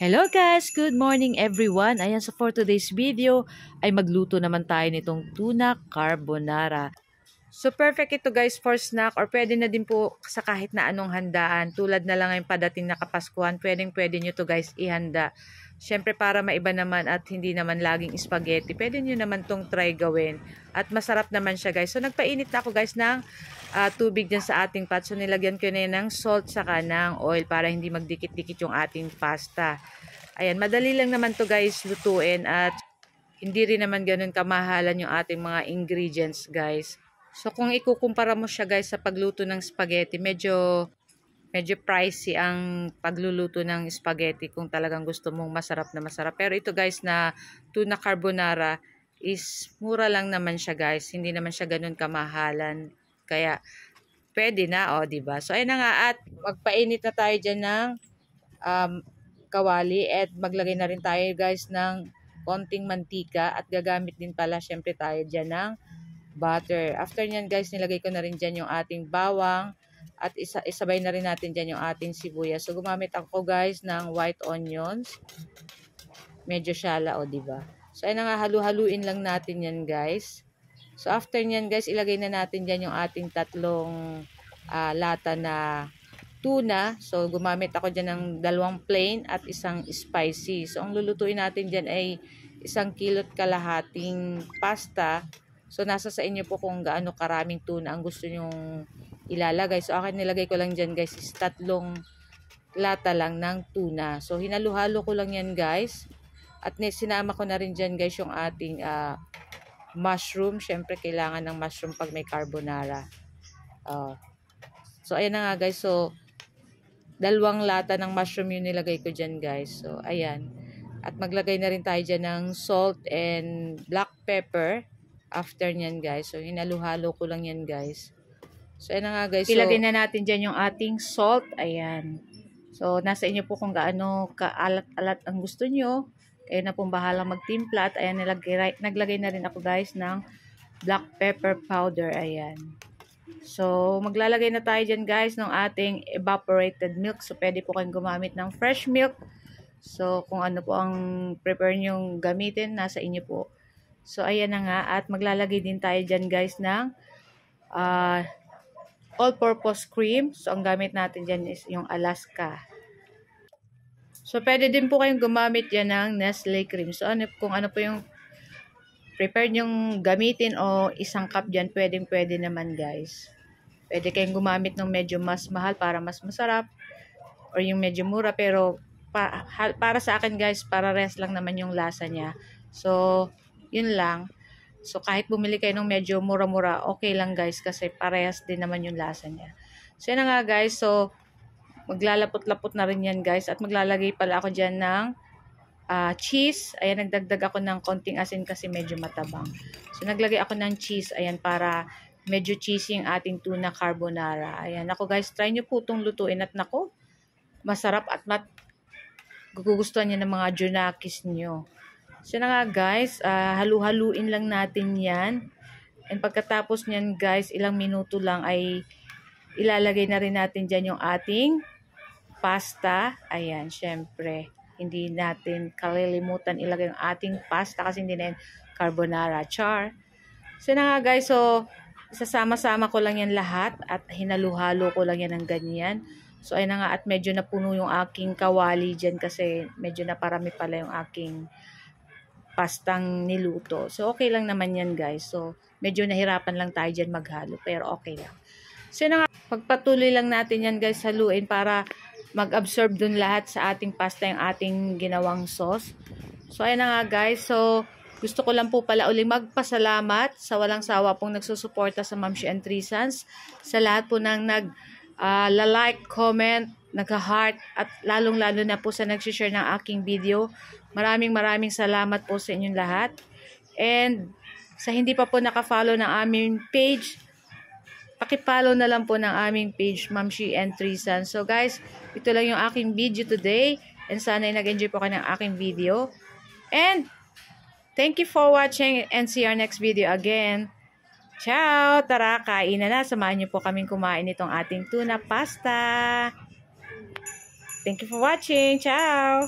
Hello guys! Good morning everyone! Ayan, so for today's video ay magluto naman tayo nitong tuna carbonara. So perfect ito guys for snack or pwede na din po sa kahit na anong handaan. Tulad na lang ngayong padating na Kapaskuhan, pwede nyo to guys ihanda. Siyempre para maiba naman at hindi naman laging spaghetti, pwede nyo naman tong try gawin. At masarap naman siya guys. So nagpainit na ako guys ng tubig dyan sa ating pot. So nilagyan ko na ng salt saka ng oil para hindi magdikit-dikit yung ating pasta. Ayan, madali lang naman to guys lutuin at hindi rin naman ganun kamahalan yung ating mga ingredients guys. So kung ikukumpara mo siya guys sa pagluto ng spaghetti, medyo pricey ang pagluluto ng spaghetti kung talagang gusto mong masarap na masarap. Pero ito guys na tuna carbonara is mura lang naman siya guys. Hindi naman siya ganun kamahalan. Kaya pwede na, oh, 'di ba? So ayun na nga at magpainit na tayo diyan ng kawali at maglagay na rin tayo guys ng konting mantika at gagamit din pala syempre tayo diyan ng butter. After nyan guys, nilagay ko na rin dyan yung ating bawang at isabay na rin natin dyan yung ating sibuyas. So gumamit ako guys ng white onions. Medyo shala o diba? So ayun na nga, halu-haluin lang natin yan guys. So after nyan guys, ilagay na natin dyan yung ating tatlong lata na tuna. So gumamit ako dyan ng 2 plain at 1 spicy. So ang lulutuin natin dyan ay 1 kilo't kalahating pasta. So, nasa sa inyo po kung gaano karaming tuna ang gusto nyong ilalagay. So, akin nilagay ko lang dyan guys is 3 lata lang ng tuna. So, hinalo-halo ko lang yan guys. At sinama ko na rin dyan guys yung ating mushroom. Siyempre, kailangan ng mushroom pag may carbonara. So, ayan na nga guys. So, 2 lata ng mushroom yung nilagay ko dyan guys. So, ayan. At maglagay na rin tayo dyan ng salt and black pepper. After nyan guys. So, hinaluhalo ko lang yan guys. So, ayan na nga guys. So, ilagay na natin dyan yung ating salt. Ayan. So, nasa inyo po kung gaano kaalat-alat ang gusto nyo. Kayo na pong bahalang magtimpla. At ayan, naglagay na rin ako guys ng black pepper powder. Ayan. So, maglalagay na tayo dyan guys ng ating evaporated milk. So, pwede po kayong gumamit ng fresh milk. So, kung ano po ang prepare nyong gamitin, nasa inyo po. So, ayan na nga. At maglalagay din tayo dyan guys ng all-purpose cream. So, ang gamit natin dyan is yung Alaska. So, pwede din po kayong gumamit dyan ng Nestle cream. So, kung ano po yung prepared yung gamitin o 1 cup dyan, pwede naman guys. Pwede kayong gumamit ng medyo mas mahal para mas masarap. Or yung medyo mura. Pero, para sa akin guys, para rest lang naman yung lasa niya. So, yun lang. So, kahit bumili kayo ng medyo mura-mura, okay lang guys kasi parehas din naman yung lasa niya. So, yun na nga guys. So, maglalapot-lapot na rin yan guys. At maglalagay pala ako dyan ng cheese. Ayan, nagdagdag ako ng konting asin kasi medyo matabang. So, naglagay ako ng cheese. Ayan, para medyo cheesy yung ating tuna carbonara. Ayan, ako guys, try nyo po itong lutuin. At nako, masarap at gugustuhan niya ng mga junakis nyo. So na nga guys, halu-haluin lang natin yan. And pagkatapos nyan guys, ilang minuto lang ay ilalagay na rin natin dyan yung ating pasta. Ayan, syempre, hindi natin kalilimutan ilagay yung ating pasta kasi hindi na yan carbonara char. So na nga guys, so isasama-sama ko lang yan lahat at hinalu-halo ko lang yan ng ganyan. So ayun na nga at medyo napuno yung aking kawali dyan kasi medyo naparami pala yung aking pastang niluto. So, okay lang naman yan guys. So, medyo nahirapan lang tayo dyan maghalo. Pero, okay lang. So, na nga, pagpatuloy lang natin yan guys haluin para mag-absorb dun lahat sa ating pasta yung ating ginawang sauce. So, ayan na nga guys. So, gusto ko lang po pala uling magpasalamat sa walang sawa pong nagsusuporta sa Mamshi and Three Sons. Sa lahat po ng like, comment, nagka-heart at lalong-lalo na po sa nag-share ng aking video. Maraming salamat po sa inyong lahat. And sa hindi pa po naka-follow ng aming page, paki-follow na lang po ng aming page, Mamshi and Three Sons. So guys, ito lang yung aking video today. And sana ay nag-enjoy po kayo ng aking video. And thank you for watching and see our next video again. Ciao! Tara, kain na. Samahan niyo po kaming kumain itong ating tuna pasta. Thank you for watching. Ciao!